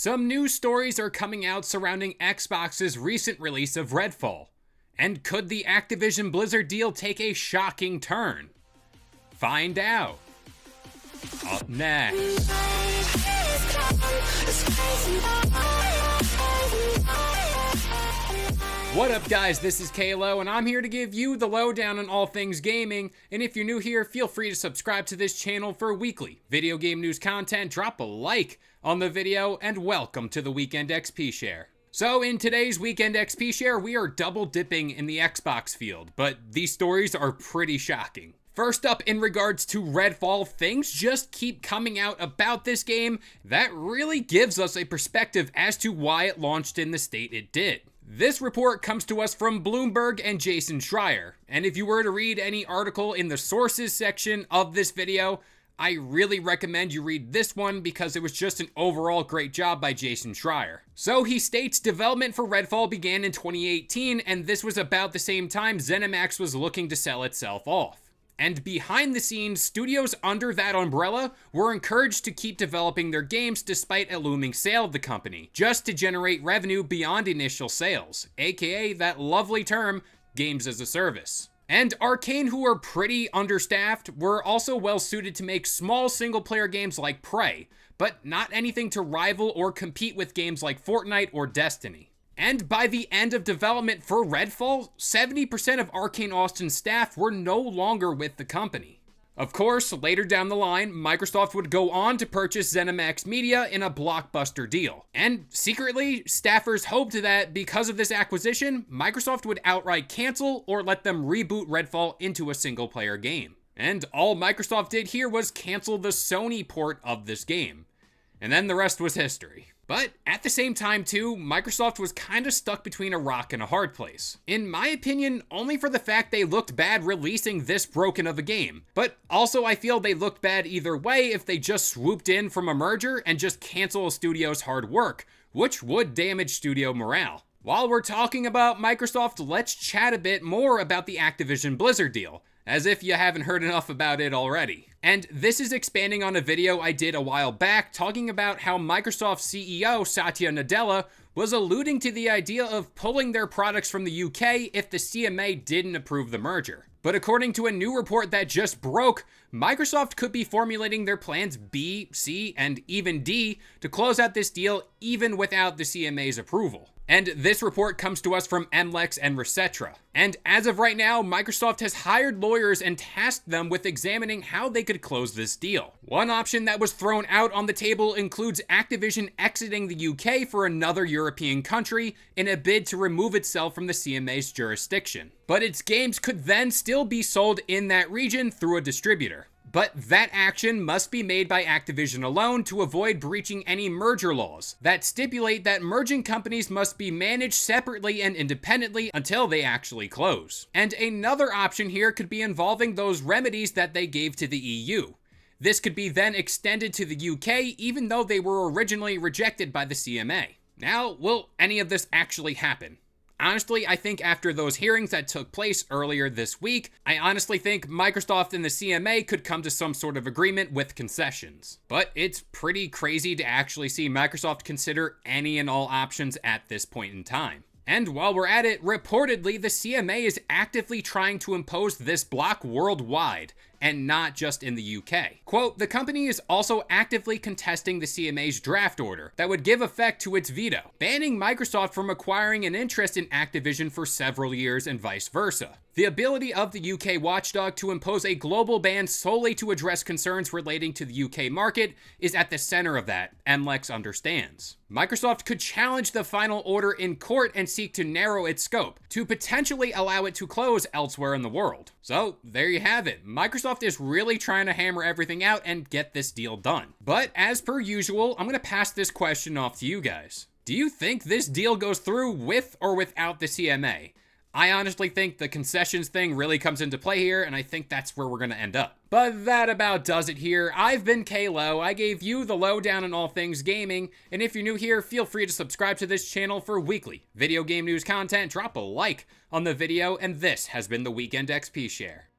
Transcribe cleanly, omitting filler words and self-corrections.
Some news stories are coming out surrounding Xbox's recent release of Redfall. And could the Activision Blizzard deal take a shocking turn? Find out. Up next. What up guys, this is Kalo, and I'm here to give you the lowdown on all things gaming, and if you're new here, feel free to subscribe to this channel for weekly video game news content, drop a like on the video, and welcome to the Weekend XP Share. So in today's Weekend XP Share, we are double dipping in the Xbox field, but these stories are pretty shocking. First up, in regards to Redfall, things just keep coming out about this game that really gives us a perspective as to why it launched in the state it did. This report comes to us from Bloomberg and Jason Schreier, and if you were to read any article in the sources section of this video, I really recommend you read this one because it was just an overall great job by Jason Schreier. So he states development for Redfall began in 2018, and this was about the same time ZeniMax was looking to sell itself off. And behind the scenes, studios under that umbrella were encouraged to keep developing their games despite a looming sale of the company, just to generate revenue beyond initial sales, aka that lovely term, games as a service. And Arcane, who are pretty understaffed, were also well suited to make small single-player games like Prey, but not anything to rival or compete with games like Fortnite or Destiny. And by the end of development for Redfall, 70% of Arcane Austin's staff were no longer with the company. Of course, later down the line, Microsoft would go on to purchase ZeniMax Media in a blockbuster deal. And secretly, staffers hoped that because of this acquisition, Microsoft would outright cancel or let them reboot Redfall into a single-player game. And all Microsoft did here was cancel the Sony port of this game. And then the rest was history. But at the same time too, Microsoft was kind of stuck between a rock and a hard place. In my opinion, only for the fact they looked bad releasing this broken of a game. But also I feel they looked bad either way if they just swooped in from a merger and just cancel a studio's hard work, which would damage studio morale. While we're talking about Microsoft, let's chat a bit more about the Activision Blizzard deal, as if you haven't heard enough about it already. And this is expanding on a video I did a while back talking about how Microsoft CEO Satya Nadella was alluding to the idea of pulling their products from the UK if the CMA didn't approve the merger. But according to a new report that just broke, Microsoft could be formulating their plans B, C, and even D to close out this deal even without the CMA's approval. And this report comes to us from MLEX and Resetra. And as of right now, Microsoft has hired lawyers and tasked them with examining how they could close this deal. One option that was thrown out on the table includes Activision exiting the UK for another European country in a bid to remove itself from the CMA's jurisdiction. But its games could then still be sold in that region through a distributor. But that action must be made by Activision alone to avoid breaching any merger laws that stipulate that merging companies must be managed separately and independently until they actually close. And another option here could be involving those remedies that they gave to the EU. This could be then extended to the UK even though they were originally rejected by the CMA. Now, will any of this actually happen? Honestly, I think after those hearings that took place earlier this week, I honestly think Microsoft and the CMA could come to some sort of agreement with concessions. But it's pretty crazy to actually see Microsoft consider any and all options at this point in time. And while we're at it, reportedly the CMA is actively trying to impose this block worldwide, and not just in the UK. Quote, the company is also actively contesting the CMA's draft order that would give effect to its veto, banning Microsoft from acquiring an interest in Activision for several years and vice versa. The ability of the UK watchdog to impose a global ban solely to address concerns relating to the UK market is at the center of that, MLEX understands. Microsoft could challenge the final order in court and seek to narrow its scope, to potentially allow it to close elsewhere in the world. So, there you have it. Microsoft is really trying to hammer everything out and get this deal done. But as per usual, I'm going to pass this question off to you guys. Do you think this deal goes through with or without the CMA? I honestly think the concessions thing really comes into play here, and I think that's where we're going to end up. But that about does it here. I've been Kalo. I gave you the lowdown on all things gaming, and if you're new here, feel free to subscribe to this channel for weekly video game news content, drop a like on the video, and this has been the Weekend XP Share.